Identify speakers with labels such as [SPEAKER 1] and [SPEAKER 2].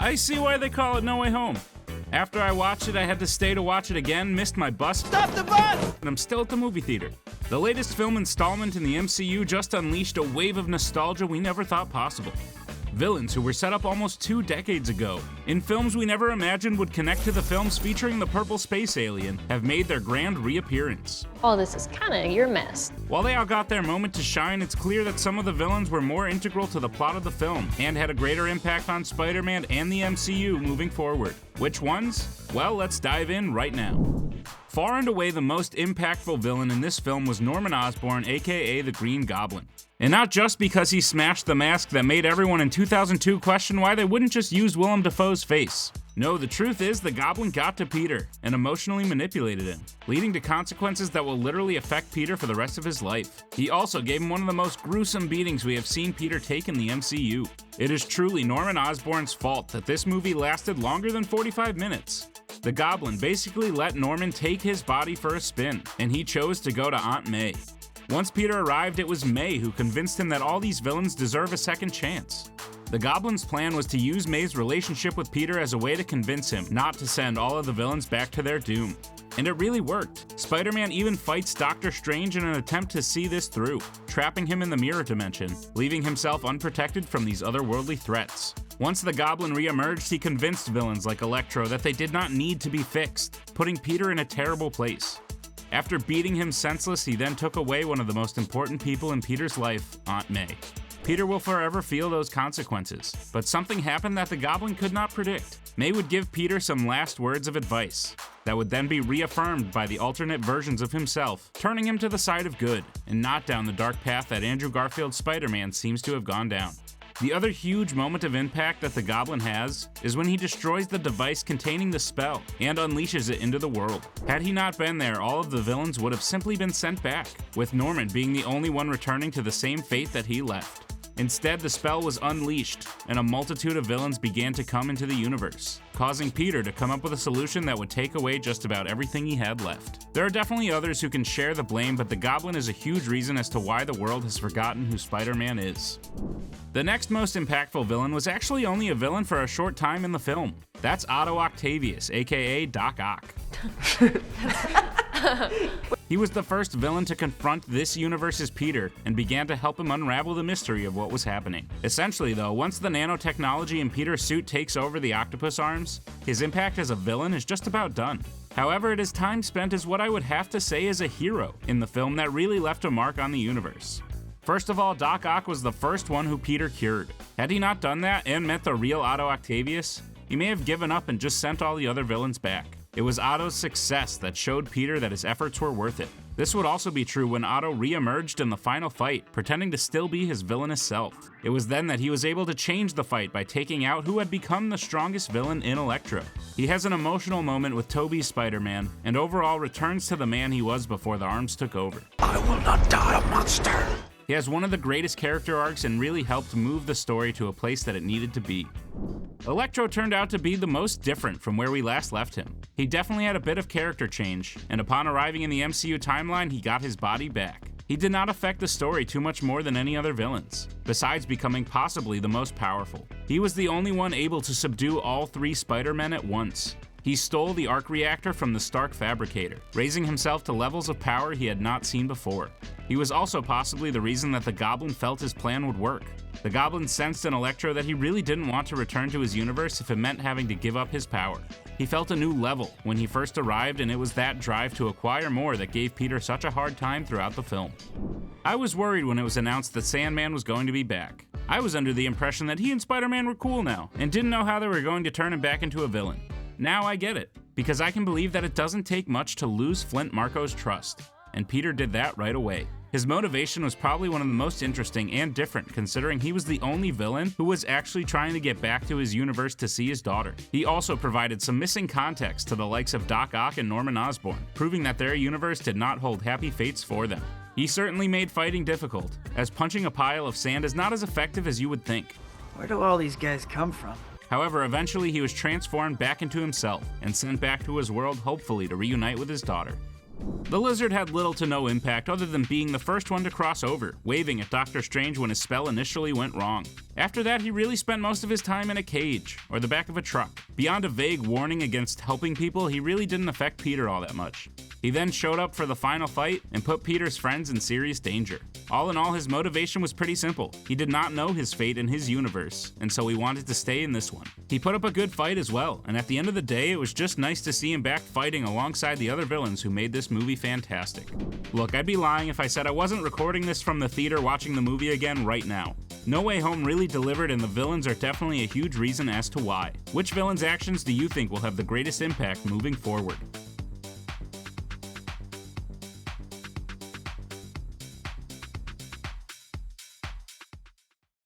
[SPEAKER 1] I see why they call it No Way Home. After I watched it, I had to stay to watch it again, missed my bus. Stop the bus! And I'm still at the movie theater. The latest film installment in the MCU just unleashed a wave of nostalgia we never thought possible. Villains who were set up almost 2 decades ago, in films we never imagined would connect to the films featuring the purple space alien, have made their grand reappearance.
[SPEAKER 2] Oh, this is kinda your mess.
[SPEAKER 1] While they all got their moment to shine, it's clear that some of the villains were more integral to the plot of the film, and had a greater impact on Spider-Man and the MCU moving forward. Which ones? Well, let's dive in right now. Far and away the most impactful villain in this film was Norman Osborn, aka the Green Goblin. And not just because he smashed the mask that made everyone in 2002 question why they wouldn't just use Willem Dafoe's face. No, the truth is the Goblin got to Peter and emotionally manipulated him, leading to consequences that will literally affect Peter for the rest of his life. He also gave him one of the most gruesome beatings we have seen Peter take in the MCU. It is truly Norman Osborn's fault that this movie lasted longer than 45 minutes. The Goblin basically let Norman take his body for a spin, and he chose to go to Aunt May. Once Peter arrived, it was May who convinced him that all these villains deserve a second chance. The Goblin's plan was to use May's relationship with Peter as a way to convince him not to send all of the villains back to their doom. And it really worked. Spider-Man even fights Doctor Strange in an attempt to see this through, trapping him in the mirror dimension, leaving himself unprotected from these otherworldly threats. Once the Goblin re-emerged, he convinced villains like Electro that they did not need to be fixed, putting Peter in a terrible place. After beating him senseless, he then took away one of the most important people in Peter's life, Aunt May. Peter will forever feel those consequences, but something happened that the Goblin could not predict. May would give Peter some last words of advice that would then be reaffirmed by the alternate versions of himself, turning him to the side of good, and not down the dark path that Andrew Garfield's Spider-Man seems to have gone down. The other huge moment of impact that the Goblin has is when he destroys the device containing the spell and unleashes it into the world. Had he not been there, all of the villains would have simply been sent back, with Norman being the only one returning to the same fate that he left. Instead, the spell was unleashed, and a multitude of villains began to come into the universe, causing Peter to come up with a solution that would take away just about everything he had left. There are definitely others who can share the blame, but the Goblin is a huge reason as to why the world has forgotten who Spider-Man is. The next most impactful villain was actually only a villain for a short time in the film. That's Otto Octavius, aka Doc Ock. He was the first villain to confront this universe's Peter and began to help him unravel the mystery of what was happening. Essentially though, once the nanotechnology in Peter's suit takes over the octopus arms, his impact as a villain is just about done. However, it is time spent as what I would have to say is a hero in the film that really left a mark on the universe. First of all, Doc Ock was the first one who Peter cured. Had he not done that and met the real Otto Octavius, he may have given up and just sent all the other villains back. It was Otto's success that showed Peter that his efforts were worth it. This would also be true when Otto re-emerged in the final fight, pretending to still be his villainous self. It was then that he was able to change the fight by taking out who had become the strongest villain in Electro. He has an emotional moment with Tobey's Spider-Man, and overall returns to the man he was before the arms took over.
[SPEAKER 3] I will not die a monster.
[SPEAKER 1] He has one of the greatest character arcs and really helped move the story to a place that it needed to be. Electro turned out to be the most different from where we last left him. He definitely had a bit of character change, and upon arriving in the MCU timeline, he got his body back. He did not affect the story too much more than any other villains, besides becoming possibly the most powerful. He was the only one able to subdue all 3 Spider-Men at once. He stole the arc reactor from the Stark Fabricator, raising himself to levels of power he had not seen before. He was also possibly the reason that the Goblin felt his plan would work. The Goblin sensed in Electro that he really didn't want to return to his universe if it meant having to give up his power. He felt a new level when he first arrived, and it was that drive to acquire more that gave Peter such a hard time throughout the film. I was worried when it was announced that Sandman was going to be back. I was under the impression that he and Spider-Man were cool now, and didn't know how they were going to turn him back into a villain. Now I get it, because I can believe that it doesn't take much to lose Flint Marko's trust, and Peter did that right away. His motivation was probably one of the most interesting and different, considering he was the only villain who was actually trying to get back to his universe to see his daughter. He also provided some missing context to the likes of Doc Ock and Norman Osborn, proving that their universe did not hold happy fates for them. He certainly made fighting difficult, as punching a pile of sand is not as effective as you would think.
[SPEAKER 4] Where do all these guys come from?
[SPEAKER 1] However, eventually he was transformed back into himself and sent back to his world, hopefully to reunite with his daughter. The Lizard had little to no impact other than being the first one to cross over, waving at Doctor Strange when his spell initially went wrong. After that, he really spent most of his time in a cage, or the back of a truck. Beyond a vague warning against helping people, he really didn't affect Peter all that much. He then showed up for the final fight and put Peter's friends in serious danger. All in all, his motivation was pretty simple. He did not know his fate in his universe, and so he wanted to stay in this one. He put up a good fight as well, and at the end of the day, it was just nice to see him back fighting alongside the other villains who made this movie fantastic. Look, I'd be lying if I said I wasn't recording this from the theater watching the movie again right now. No Way Home really delivered, and the villains are definitely a huge reason as to why. Which villain's actions do you think will have the greatest impact moving forward?